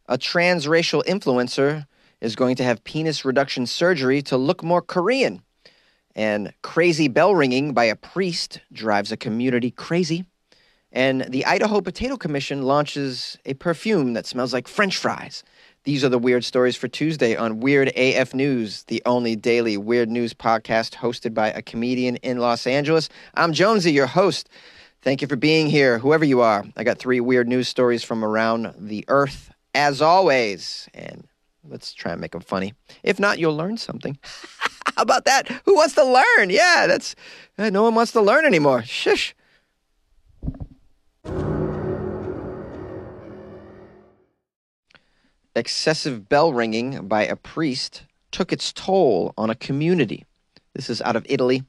A transracial influencer is going to have penis reduction surgery to look more Korean. And crazy bell ringing by a priest drives a community crazy. And the Idaho Potato Commission launches a perfume that smells like French fries. These are the weird stories for Tuesday on Weird AF News, the only daily weird news podcast hosted by a comedian in Los Angeles. I'm JONESY, your host. Thank you for being here, whoever you are. I got 3 weird news stories from around the earth, as always. And let's try and make them funny. If not, you'll learn something. How about that? Who wants to learn? Yeah, no one wants to learn anymore. Shush. Excessive bell ringing by a priest took its toll on a community. This is out of Italy.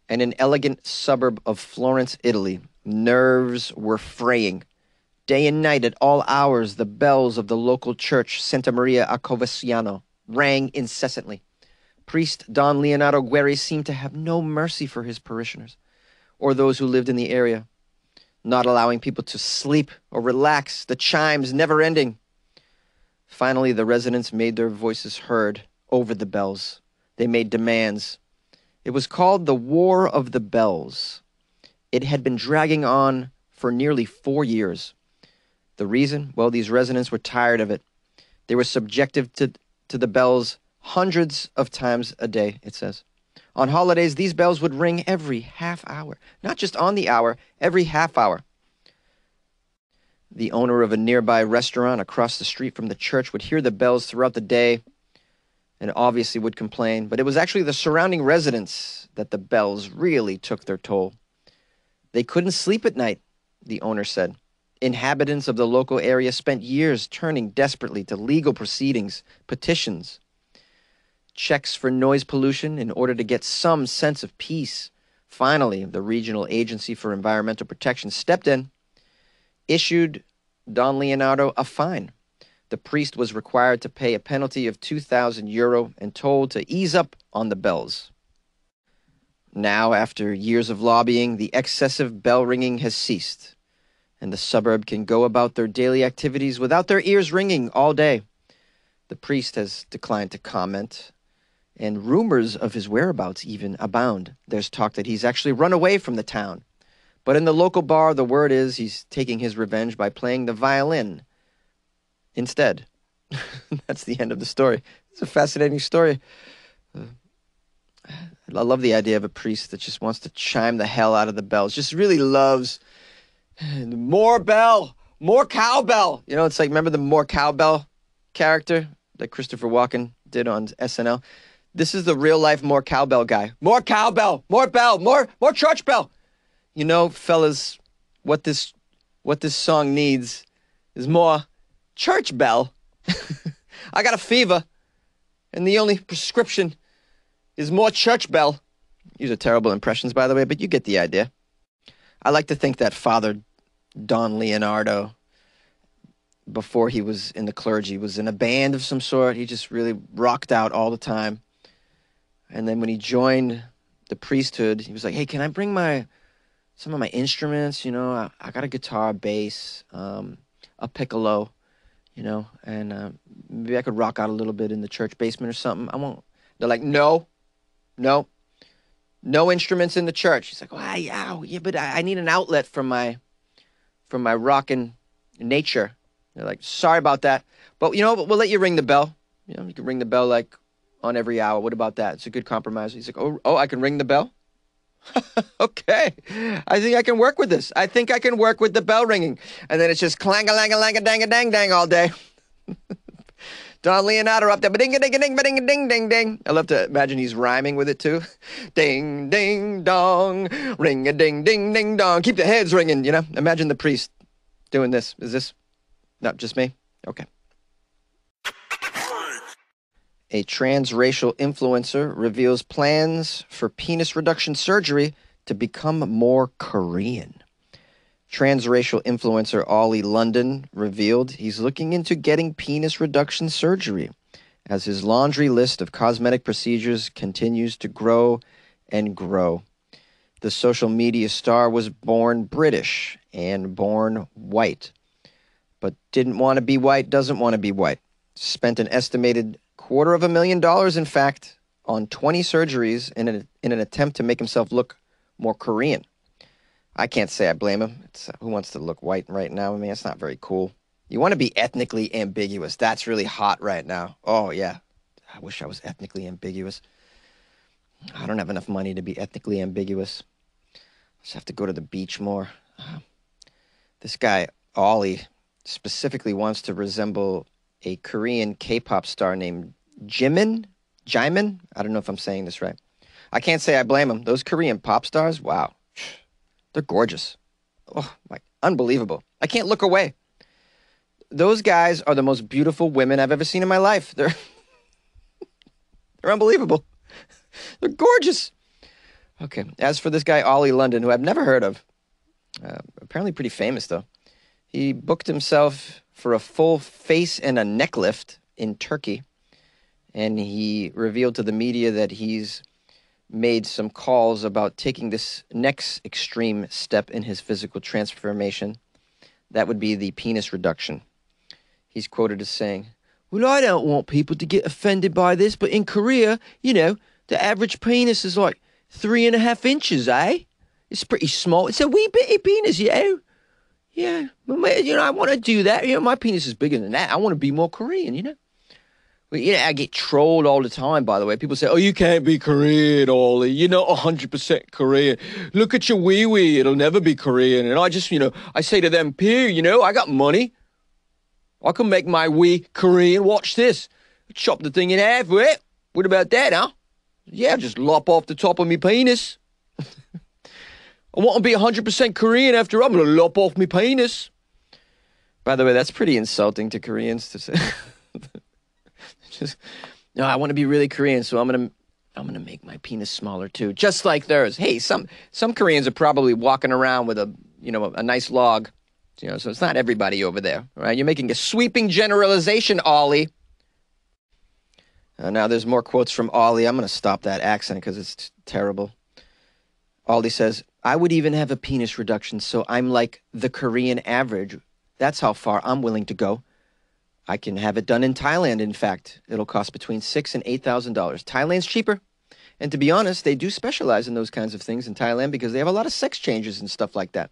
In an elegant suburb of Florence, Italy, nerves were fraying. Day and night at all hours, the bells of the local church, Santa Maria a Covaciano, rang incessantly. Priest Don Leonardo Guerri seemed to have no mercy for his parishioners or those who lived in the area, not allowing people to sleep or relax, the chimes never ending. Finally, the residents made their voices heard over the bells. They made demands. It was called the War of the Bells. It had been dragging on for nearly 4 years. The reason? Well, these residents were tired of it. They were subjected to the bells hundreds of times a day, it says. On holidays, these bells would ring every half hour. Not just on the hour, every half hour. The owner of a nearby restaurant across the street from the church would hear the bells throughout the day and obviously would complain. But it was actually the surrounding residents that the bells really took their toll. They couldn't sleep at night, the owner said. Inhabitants of the local area spent years turning desperately to legal proceedings, petitions, checks for noise pollution in order to get some sense of peace. Finally, the Regional Agency for Environmental Protection stepped in, issued Don Leonardo a fine. The priest was required to pay a penalty of €2,000 and told to ease up on the bells. Now, after years of lobbying, the excessive bell ringing has ceased, and the suburb can go about their daily activities without their ears ringing all day. The priest has declined to comment, and rumors of his whereabouts even abound. There's talk that he's actually run away from the town. But in the local bar, the word is he's taking his revenge by playing the violin instead. That's the end of the story. It's a fascinating story. I love the idea of a priest that just wants to chime the hell out of the bells. Just really loves more bell, more cowbell. You know, it's like, remember the more cowbell character that Christopher Walken did on SNL? This is the real life more cowbell guy. More cowbell, more bell, more church bell. You know, fellas, what this song needs is more church bell. I got a fever, and the only prescription is more church bell. These are terrible impressions, by the way, but you get the idea. I like to think that Father Don Leonardo, before he was in the clergy, was in a band of some sort. He just really rocked out all the time. And then when he joined the priesthood, he was like, hey, can I bring some of my instruments? You know, I got a guitar, bass, a piccolo, you know, and maybe I could rock out a little bit in the church basement or something. I won't. They're like, no instruments in the church. He's like, oh, yeah, but I need an outlet from my rockin' nature. They're like, sorry about that, but you know, we'll let you ring the bell. You know, you can ring the bell like on every hour. What about that? It's a good compromise. He's like, oh, I can ring the bell? Okay, I think I can work with this. I think I can work with the bell ringing. And then it's just clang-a-lang-a-lang-a-dang-a-dang-dang all day. Don Leonardo up there, ba-ding-a-ding-a-ding, I love to imagine he's rhyming with it too. Ding, ding, dong, ring-a-ding-ding-ding-dong. Keep the heads ringing, you know? Imagine the priest doing this. Is this not just me? Okay. A transracial influencer reveals plans for penis reduction surgery to become more Korean. Transracial influencer Ollie London revealed he's looking into getting penis reduction surgery as his laundry list of cosmetic procedures continues to grow and grow. The social media star was born British and born white. but didn't want to be white, doesn't want to be white. Spent an estimated $250,000, in fact, on 20 surgeries in an attempt to make himself look more Korean. I can't say I blame him. Who wants to look white right now? I mean, it's not very cool. You want to be ethnically ambiguous. That's really hot right now. Oh, yeah. I wish I was ethnically ambiguous. I don't have enough money to be ethnically ambiguous. I just have to go to the beach more. This guy, Ollie, specifically wants to resemble a Korean K-pop star named Jimin? I don't know if I'm saying this right. I can't say I blame him. Those Korean pop stars, wow. They're gorgeous. Oh, my, unbelievable. I can't look away. Those guys are the most beautiful women I've ever seen in my life. They're unbelievable. They're gorgeous. Okay, as for this guy, Ollie London, who I've never heard of, apparently pretty famous, though. He booked himself for a full face and a neck lift in Turkey, and he revealed to the media that he's made some calls about taking this next extreme step in his physical transformation. That would be the penis reduction. He's quoted as saying, "Well, I don't want people to get offended by this, but in Korea, you know, the average penis is like 3.5 inches, eh? It's pretty small. It's a wee bitty penis, you know. Yeah, but, you know, I want to do that. You know, my penis is bigger than that. I want to be more Korean, you know." Well, you know, I get trolled all the time, by the way. People say, "Oh, you can't be Korean, Ollie. You're not 100% Korean. Look at your wee-wee. It'll never be Korean." And I just, you know, I say to them, "Pew, you know, I got money. I can make my wee Korean. Watch this. Chop the thing in half. What about that, huh? Yeah, just lop off the top of me penis. I want to be 100% Korean after I'm going to lop off me penis." By the way, that's pretty insulting to Koreans to say. Just, no, I want to be really Korean, so I'm gonna make my penis smaller too, just like theirs. Hey, some Koreans are probably walking around with a nice log, you know. So it's not everybody over there, right? You're making a sweeping generalization, Ollie. Now there's more quotes from Ollie. I'm gonna stop that accent because it's terrible. Ollie says, "I would even have a penis reduction, so I'm like the Korean average. That's how far I'm willing to go. I can have it done in Thailand, in fact. It'll cost between $6,000 and $8,000. Thailand's cheaper. And to be honest, they do specialize in those kinds of things in Thailand because they have a lot of sex changes and stuff like that.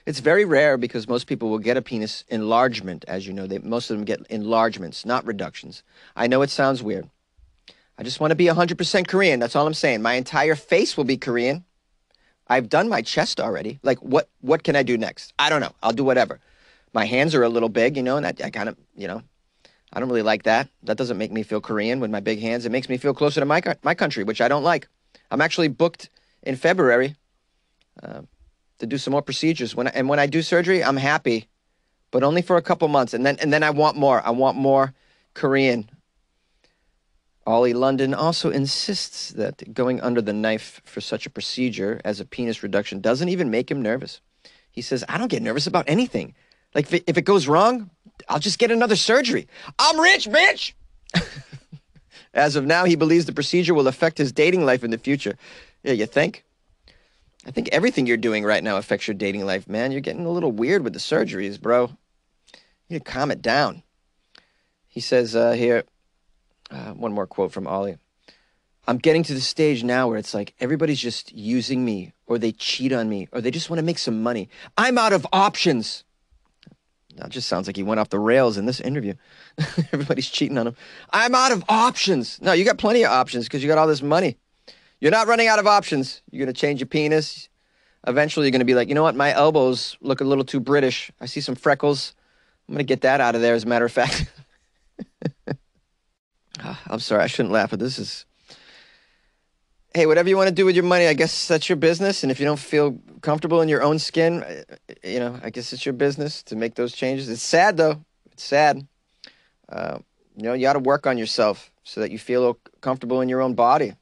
It's very rare because most people will get a penis enlargement, as you know. Most of them get enlargements, not reductions. I know it sounds weird. I just want to be 100% Korean. That's all I'm saying. My entire face will be Korean. I've done my chest already. Like, what can I do next? I don't know. I'll do whatever. My hands are a little big, you know, and I kind of, you know, I don't really like that. That doesn't make me feel Korean with my big hands. It makes me feel closer to my country, which I don't like. I'm actually booked in February to do some more procedures. When I do surgery, I'm happy, but only for a couple months. And then I want more. I want more Korean. Ollie London also insists that going under the knife for such a procedure as a penis reduction doesn't even make him nervous. He says, "I don't get nervous about anything. Like, if it goes wrong, I'll just get another surgery. I'm rich, bitch!" As of now, he believes the procedure will affect his dating life in the future. Yeah, you think? I think everything you're doing right now affects your dating life, man. You're getting a little weird with the surgeries, bro. You need to calm it down. He says here, one more quote from Ollie. "I'm getting to the stage now where it's like everybody's just using me, or they cheat on me, or they just want to make some money. I'm out of options." That just sounds like he went off the rails in this interview. Everybody's cheating on him. "I'm out of options." No, you got plenty of options because you got all this money. You're not running out of options. You're going to change your penis. Eventually, you're going to be like, "You know what? My elbows look a little too British. I see some freckles. I'm going to get that out of there, as a matter of fact." I'm sorry. I shouldn't laugh, but this is... Hey, whatever you want to do with your money, I guess that's your business. And if you don't feel comfortable in your own skin, you know, I guess it's your business to make those changes. It's sad, though. It's sad. You know, you got to work on yourself so that you feel comfortable in your own body.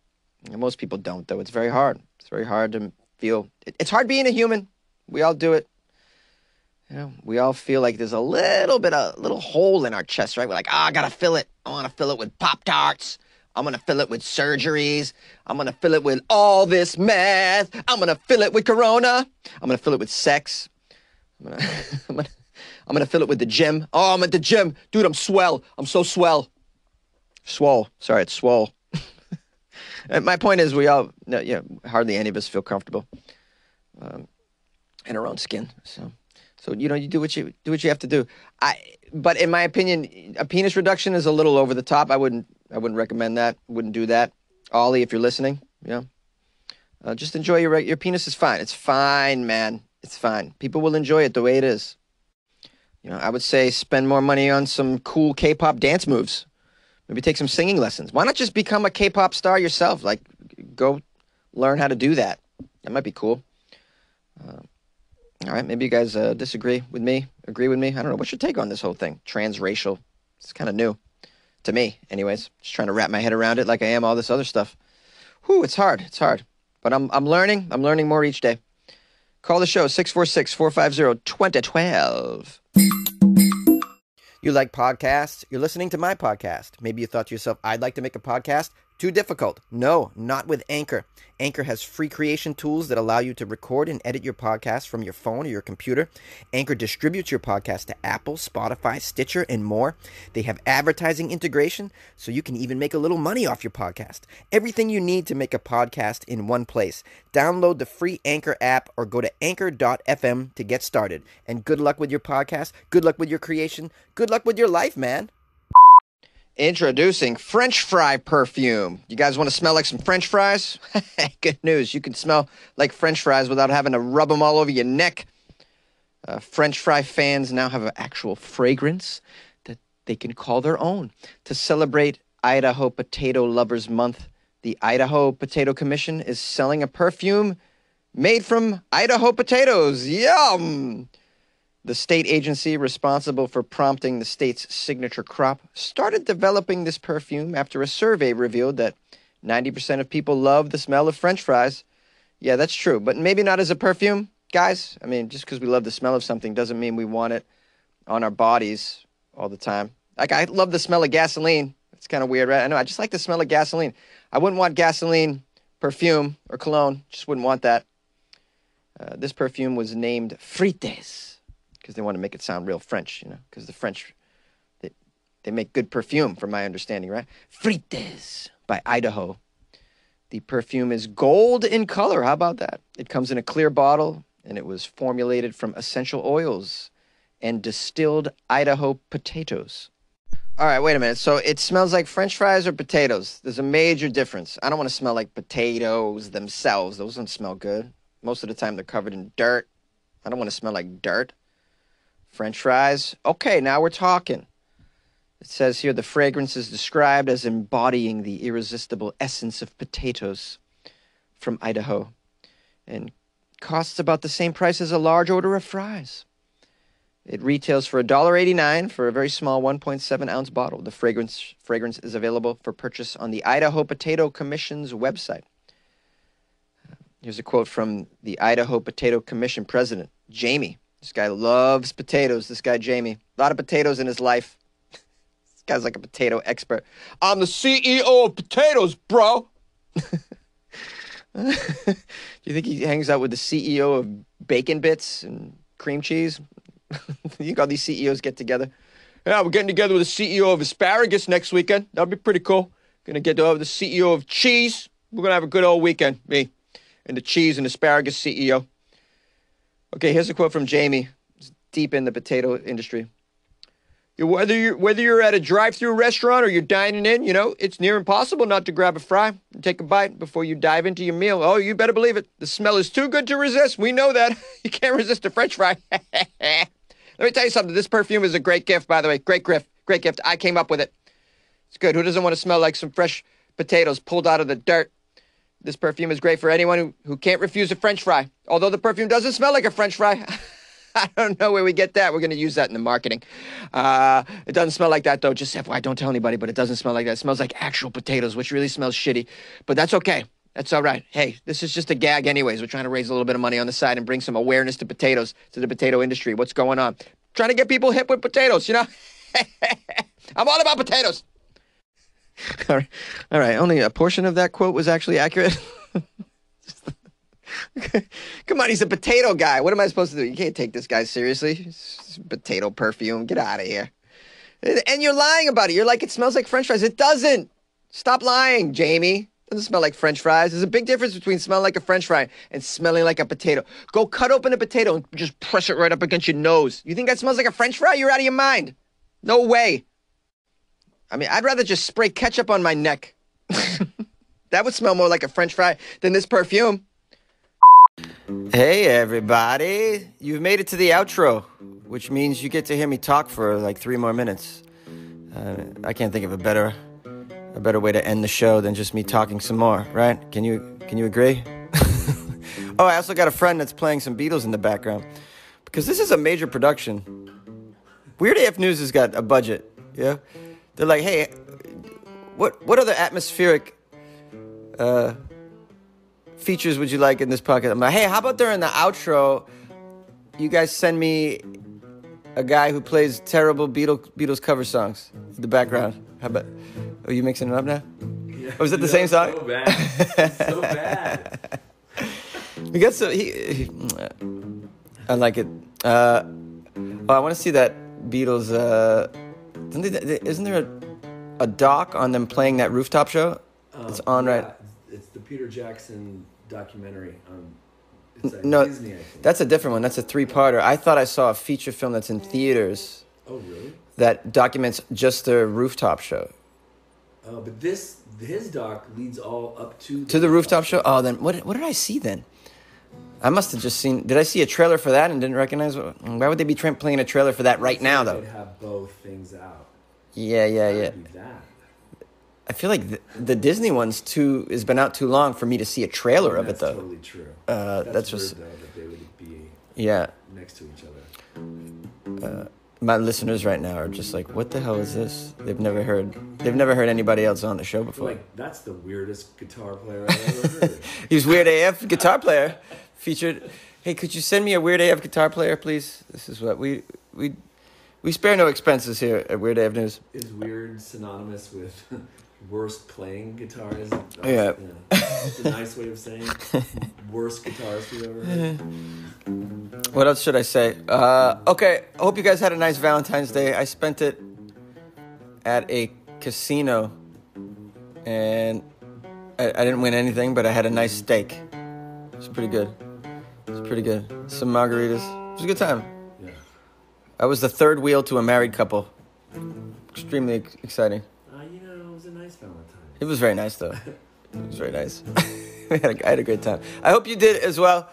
And most people don't, though. It's very hard. It's very hard to feel. It's hard being a human. We all do it. You know, we all feel like there's a little hole in our chest, right? We're like, I got to fill it. I want to fill it with Pop-Tarts. I'm going to fill it with surgeries. I'm going to fill it with all this meth. I'm going to fill it with Corona. I'm going to fill it with sex. I'm I'm going to fill it with the gym. Oh, I'm at the gym. Dude, I'm swell. I'm so swell. Swole. Sorry, it's swole. And my point is we all, hardly any of us feel comfortable in our own skin. So you do what you have to do. But in my opinion, a penis reduction is a little over the top. I wouldn't recommend that. Wouldn't do that. Ollie, if you're listening, just enjoy your penis is fine. It's fine, man. It's fine. People will enjoy it the way it is. I would say spend more money on some cool K-pop dance moves. Maybe take some singing lessons. Why not just become a K-pop star yourself? Like, go learn how to do that. That might be cool. All right, maybe you guys disagree with me, agree with me. I don't know. What's your take on this whole thing? Transracial. It's kind of new to me, anyways. Just trying to wrap my head around it like I am all this other stuff. Whew, it's hard. It's hard. But I'm learning. I'm learning more each day. Call the show, 646-450-2012. You like podcasts? You're listening to my podcast. Maybe you thought to yourself, I'd like to make a podcast. Too difficult. No, not with Anchor. Anchor has free creation tools that allow you to record and edit your podcast from your phone or your computer. Anchor distributes your podcast to Apple, Spotify, Stitcher, and more. They have advertising integration, so you can even make a little money off your podcast. Everything you need to make a podcast in one place. Download the free Anchor app or go to anchor.fm to get started. And good luck with your podcast. Good luck with your creation. Good luck with your life, man. Introducing French fry perfume. You guys want to smell like some French fries? Good news. You can smell like French fries without having to rub them all over your neck. French fry fans now have an actual fragrance that they can call their own. To celebrate Idaho Potato Lovers Month, the Idaho Potato Commission is selling a perfume made from Idaho potatoes. Yum! The state agency responsible for prompting the state's signature crop started developing this perfume after a survey revealed that 90% of people love the smell of French fries. Yeah, that's true, but maybe not as a perfume, guys. I mean, just because we love the smell of something doesn't mean we want it on our bodies all the time. Like, I love the smell of gasoline. It's kind of weird, right? I know, I just like the smell of gasoline. I wouldn't want gasoline perfume or cologne. Just wouldn't want that. This perfume was named Frites, because they want to make it sound real French, because the French, they make good perfume, from my understanding, right? Frites by Idaho. The perfume is gold in color. How about that? It comes in a clear bottle, and it was formulated from essential oils and distilled Idaho potatoes. All right, wait a minute. So it smells like French fries or potatoes? There's a major difference. I don't want to smell like potatoes themselves. Those don't smell good. Most of the time, they're covered in dirt. I don't want to smell like dirt. French fries. Okay, now we're talking. It says here the fragrance is described as embodying the irresistible essence of potatoes from Idaho and costs about the same price as a large order of fries. It retails for $1.89 for a very small 1.7-ounce bottle. The fragrance is available for purchase on the Idaho Potato Commission's website. Here's a quote from the Idaho Potato Commission president, Jamie. This guy loves potatoes, this guy Jamie. A lot of potatoes in his life. This guy's like a potato expert. I'm the CEO of potatoes, bro. Do you think he hangs out with the CEO of bacon bits and cream cheese? You think all these CEOs get together? Yeah, we're getting together with the CEO of asparagus next weekend. That'll be pretty cool. Gonna get to the CEO of cheese. We're gonna have a good old weekend, me and the cheese and asparagus CEO. Okay, here's a quote from Jamie. He's deep in the potato industry. Whether you're at a drive-through restaurant or you're dining in, it's near impossible not to grab a fry and take a bite before you dive into your meal. Oh, you better believe it. The smell is too good to resist. We know that. You can't resist a French fry. Let me tell you something. This perfume is a great gift, by the way. Great gift. Great gift. I came up with it. It's good. Who doesn't want to smell like some fresh potatoes pulled out of the dirt? This perfume is great for anyone who can't refuse a French fry. Although the perfume doesn't smell like a French fry. I don't know where we get that. We're going to use that in the marketing. It doesn't smell like that, though. Just FYI, don't tell anybody, but it doesn't smell like that. It smells like actual potatoes, which really smells shitty. But that's okay. That's all right. Hey, this is just a gag anyways. We're trying to raise a little bit of money on the side and bring some awareness to potatoes, to the potato industry. What's going on? Trying to get people hip with potatoes, I'm all about potatoes. All right. Only a portion of that quote was actually accurate. Come on, he's a potato guy. What am I supposed to do? You can't take this guy seriously. It's potato perfume. Get out of here. And you're lying about it. You're like, it smells like French fries. It doesn't. Stop lying, Jamie. It doesn't smell like French fries. There's a big difference between smelling like a French fry and smelling like a potato. Go cut open a potato and just press it right up against your nose. You think that smells like a French fry? You're out of your mind. No way. I mean, I'd rather just spray ketchup on my neck. That would smell more like a French fry than this perfume. Hey, everybody. You've made it to the outro, which means you get to hear me talk for like 3 more minutes. I can't think of a better way to end the show than just me talking some more, right? Can you agree? Oh, I also got a friend that's playing some Beatles in the background because this is a major production. Weird AF News has got a budget, yeah? They're like, hey, what other atmospheric features would you like in this podcast? I'm like, hey, how about during the outro, you guys send me a guy who plays terrible Beatles cover songs in the background? How about, are you mixing it up now? Yeah, oh, is it the same song? So bad. So bad. We got some, I like it. I want to see that Beatles, isn't there a doc on them playing that rooftop show? It's on, yeah, right? It's the Peter Jackson documentary. It's no, Disney, I think. That's a different one. That's a 3-parter. I thought I saw a feature film that's in theaters. Oh, really? That documents just their rooftop show. But his doc leads all up to the rooftop show. Oh, then what did I see then? I must have just seen. Did I see a trailer for that and didn't recognize? Why would they be playing a trailer for that right now, though? They'd have both things out. Yeah. That. I feel like the Disney one's has been out too long for me to see a trailer of it, though. That's totally true. That's weird, just though, that they would be next to each other. My listeners right now are just like, what the hell is this? They've never heard anybody else on the show before. Like, that's the weirdest guitar player I've ever heard. He's Weird AF guitar player featured. Hey, could you send me a Weird AF guitar player, please? This is what we spare no expenses here at Weird AF News. Is weird synonymous with worst playing guitarist? Yeah. It's a nice way of saying worst guitarist you've ever heard. What else should I say? Okay, I hope you guys had a nice Valentine's Day. I spent it at a casino, and I didn't win anything, but I had a nice steak. It was pretty good. Some margaritas. It was a good time. Yeah. I was the third wheel to a married couple. Extremely exciting. It was a nice Valentine. It was very nice, though. It was very nice. I had a great time. I hope you did as well.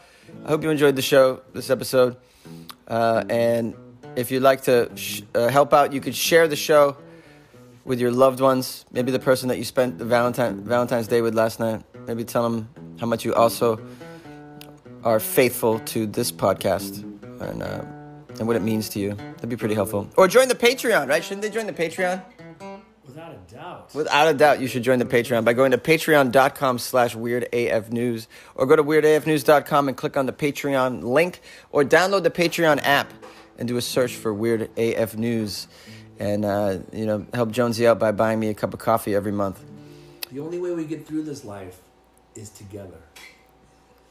I hope you enjoyed the show, this episode. And if you'd like to help out, you could share the show with your loved ones. Maybe the person that you spent the Valentine's Day with last night. Maybe tell them how much you also are faithful to this podcast and what it means to you. That'd be pretty helpful. Or join the Patreon, right? Shouldn't they join the Patreon? Without a doubt. Without a doubt, you should join the Patreon by going to patreon.com/weirdafnews or go to weirdafnews.com and click on the Patreon link or download the Patreon app and do a search for Weird AF News and, help Jonesy out by buying me a cup of coffee every month. The only way we get through this life is together.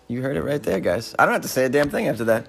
You heard it right there, guys. I don't have to say a damn thing after that.